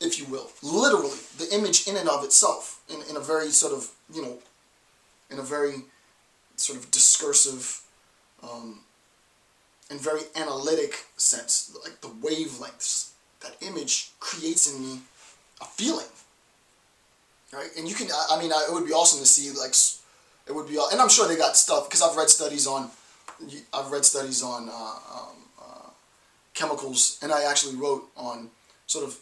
if you will, literally, the image in and of itself, in a very sort of, in a very sort of discursive and very analytic sense, like the wavelengths, that image creates in me a feeling, right? And you can, I mean, it would be awesome to see, like, it would be, and I'm sure they got stuff, because I've read studies on chemicals, and I actually wrote on sort of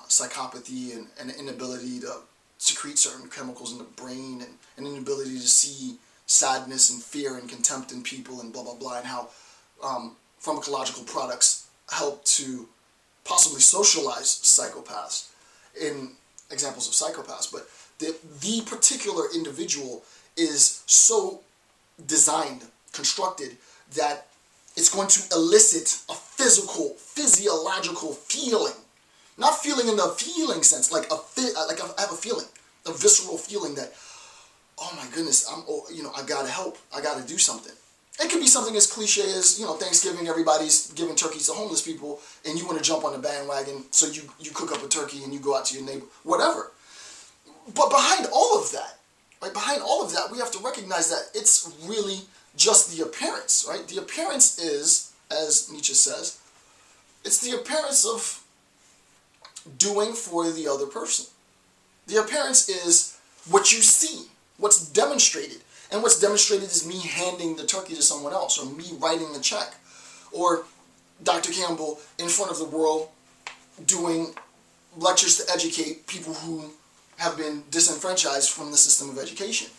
psychopathy and an inability to secrete certain chemicals in the brain, and an inability to see sadness and fear and contempt in people, and blah blah blah, and how pharmacological products help to possibly socialize psychopaths, in examples of psychopaths. But the particular individual is so designed, constructed, that it's going to elicit a physiological feeling. Not feeling in the feeling sense, like I have a feeling, a visceral feeling that, oh my goodness, I gotta help, I gotta do something. It could be something as cliche as, Thanksgiving, everybody's giving turkeys to homeless people, and you want to jump on the bandwagon, so you cook up a turkey and you go out to your neighbor, whatever. But behind all of that, right, behind all of that, we have to recognize that it's really just the appearance, right? The appearance is, as Nietzsche says, it's the appearance of doing for the other person. The appearance is what you see, what's demonstrated. And what's demonstrated is me handing the turkey to someone else, or me writing the check, or Dr. Campbell in front of the world doing lectures to educate people who have been disenfranchised from the system of education,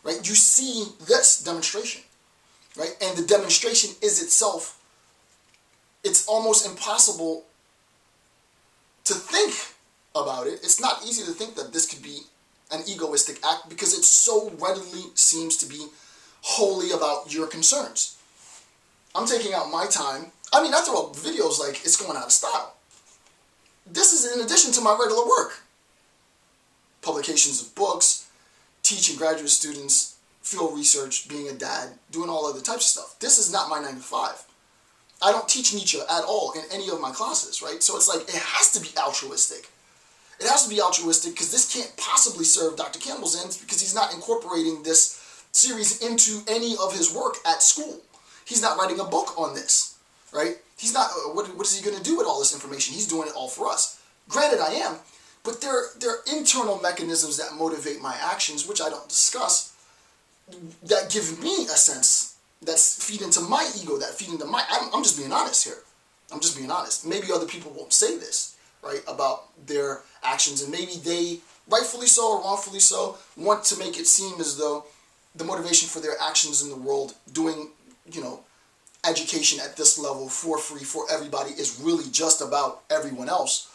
right? You see this demonstration, right? And the demonstration is itself, it's almost impossible to think about it. It's not easy to think that this could be an egoistic act, because it so readily seems to be wholly about your concerns. I'm taking out my time. I mean, I throw up videos like it's going out of style. This is in addition to my regular work. Publications of books, teaching graduate students, field research, being a dad, doing all other types of stuff. This is not my 9 to 5. I don't teach Nietzsche at all in any of my classes, right? So it's like, it has to be altruistic. It has to be altruistic, because this can't possibly serve Dr. Campbell's ends, because he's not incorporating this series into any of his work at school. He's not writing a book on this, right? He's not, what is he going to do with all this information? He's doing it all for us. Granted, I am, but there are internal mechanisms that motivate my actions, which I don't discuss, that give me a sense, that feed into my ego, that feed into my, I'm just being honest here. I'm just being honest. Maybe other people won't say this, right, about their actions, and maybe they, rightfully so or wrongfully so, want to make it seem as though the motivation for their actions in the world, doing, education at this level for free for everybody, is really just about everyone else.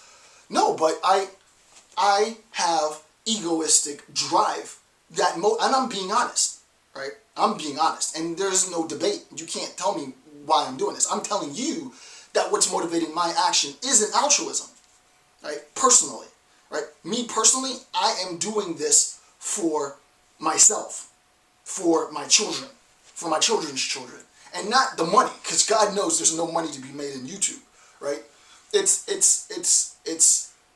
No, but I have egoistic drive that, and I'm being honest, right? I'm being honest, and there's no debate. You can't tell me why I'm doing this. I'm telling you that what's motivating my action isn't altruism, right? Personally, right? Me personally, I am doing this for myself, for my children, for my children's children, and not the money, because God knows there's no money to be made in YouTube, right? It's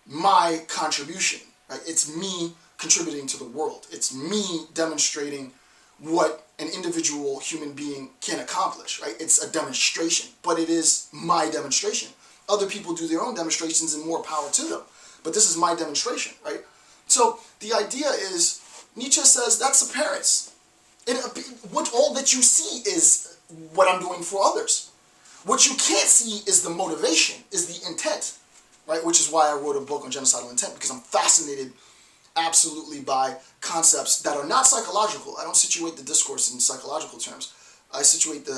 my contribution, right? It's me contributing to the world. It's me demonstrating what an individual human being can accomplish, right? It's a demonstration, but it is my demonstration. Other people do their own demonstrations, and more power to them. But this is my demonstration, right? So the idea is, Nietzsche says that's appearance. What all that you see is what I'm doing for others. What you can't see is the motivation, is the intent, right? Which is why I wrote a book on genocidal intent, because I'm fascinated absolutely by concepts that are not psychological. I don't situate the discourse in psychological terms. I situate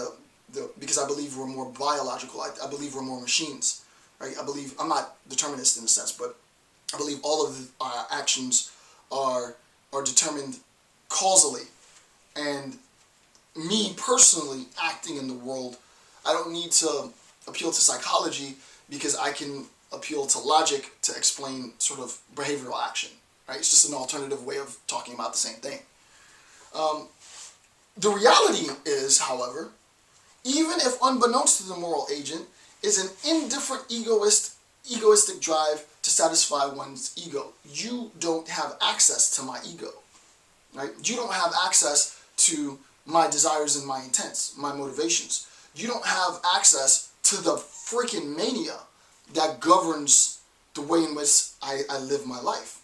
because I believe we're more biological. I believe we're more machines, right? I believe, I'm not determinist in a sense, but I believe all of our actions are determined causally. And me personally acting in the world, I don't need to appeal to psychology, because I can appeal to logic to explain sort of behavioral action, right? It's just an alternative way of talking about the same thing. The reality is, however, even if unbeknownst to the moral agent, is an indifferent egoist egoistic drive to satisfy one's ego. You don't have access to my ego, right? You don't have access to my desires and my intents, my motivations. You don't have access to the freaking mania that governs the way in which I live my life,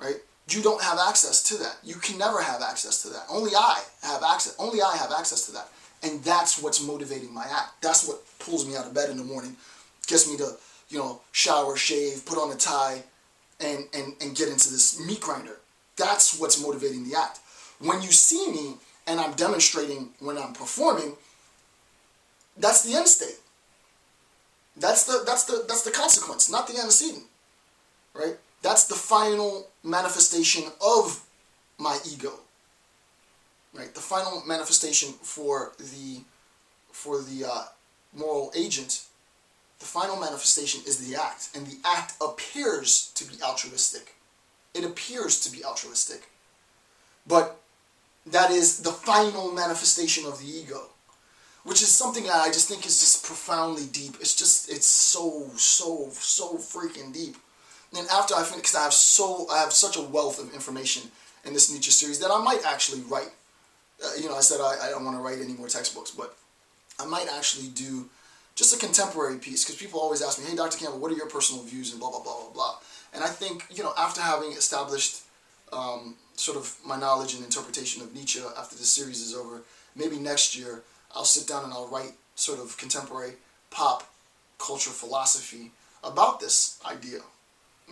right? You don't have access to that. You can never have access to that. Only I have access. Only I have access to that. And that's what's motivating my act. That's what pulls me out of bed in the morning, gets me to, shower, shave, put on a tie, and get into this meat grinder. That's what's motivating the act. When you see me and I'm demonstrating when I'm performing, that's the end state. That's the consequence, not the antecedent, right? That's the final manifestation of my ego, right? The final manifestation for the moral agent. The final manifestation is the act, and the act appears to be altruistic. It appears to be altruistic, but that is the final manifestation of the ego, which is something that I just think is just profoundly deep. It's so freaking deep. And after I finish, because I have such a wealth of information in this Nietzsche series that I might actually write. I said I don't want to write any more textbooks, but I might actually do just a contemporary piece, because people always ask me, hey, Dr. Campbell, what are your personal views and blah, blah, blah, blah, blah. And I think, after having established sort of my knowledge and interpretation of Nietzsche after this series is over, maybe next year I'll sit down and I'll write sort of contemporary pop culture philosophy about this idea,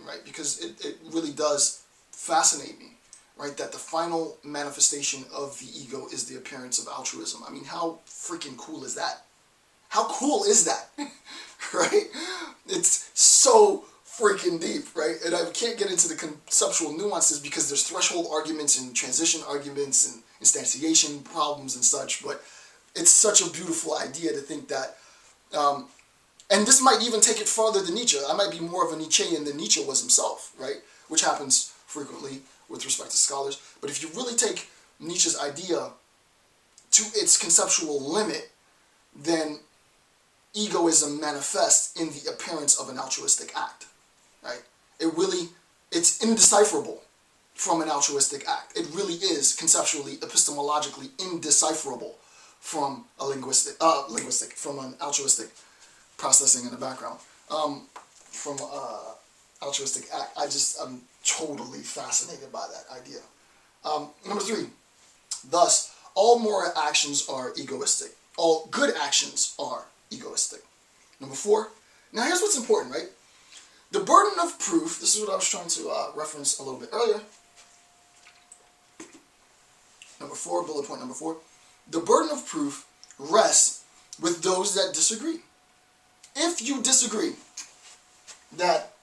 right? Because it really does fascinate me, right? That the final manifestation of the ego is the appearance of altruism. I mean, how freaking cool is that? How cool is that, right? It's so freaking deep, right? And I can't get into the conceptual nuances because there's threshold arguments and transition arguments and instantiation problems and such, but it's such a beautiful idea to think that, and this might even take it farther than Nietzsche. I might be more of a Nietzschean than Nietzsche was himself, right? Which happens frequently with respect to scholars. But if you really take Nietzsche's idea to its conceptual limit, then egoism manifests in the appearance of an altruistic act, right? It's indecipherable from an altruistic act. It really is conceptually, epistemologically indecipherable from from an altruistic processing in the background, from altruistic act. I'm totally fascinated by that idea. Number 3, thus, all moral actions are egoistic. All good actions are egoistic. Number 4, now here's what's important, right? The burden of proof, this is what I was trying to reference a little bit earlier. Number 4, bullet point number 4. The burden of proof rests with those that disagree. If you disagree that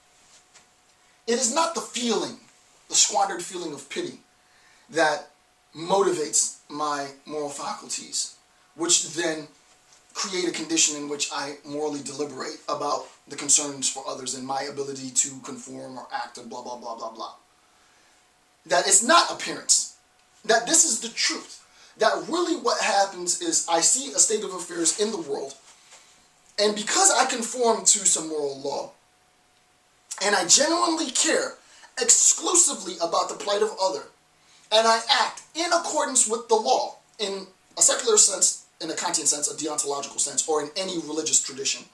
it is not the feeling, the squandered feeling of pity, that motivates my moral faculties, which then create a condition in which I morally deliberate about the concerns for others and my ability to conform or act and blah, blah, blah, blah, blah. That it's not appearance. That this is the truth. That really what happens is I see a state of affairs in the world, and because I conform to some moral law, and I genuinely care exclusively about the plight of other, and I act in accordance with the law, in a secular sense, in a Kantian sense, a deontological sense, or in any religious tradition,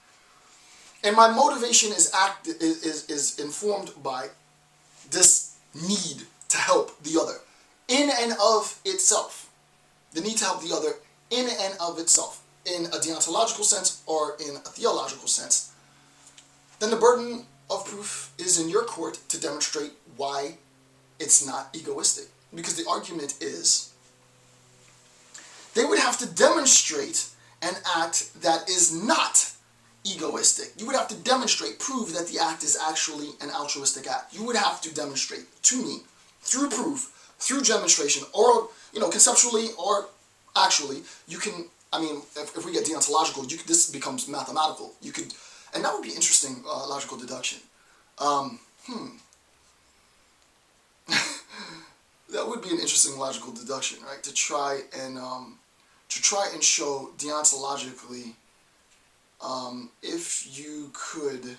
and my motivation is informed by this need to help the other in and of itself. The need to help the other in and of itself, in a deontological sense or in a theological sense, then the burden of proof is in your court to demonstrate why it's not egoistic. Because the argument is, they would have to demonstrate an act that is not egoistic. You would have to demonstrate, prove that the act is actually an altruistic act. You would have to demonstrate to me, through proof, through demonstration, or conceptually or actually, you can, if we get deontological, this becomes mathematical. You could, and that would be interesting logical deduction. That would be an interesting logical deduction, right? To try and show deontologically, if you could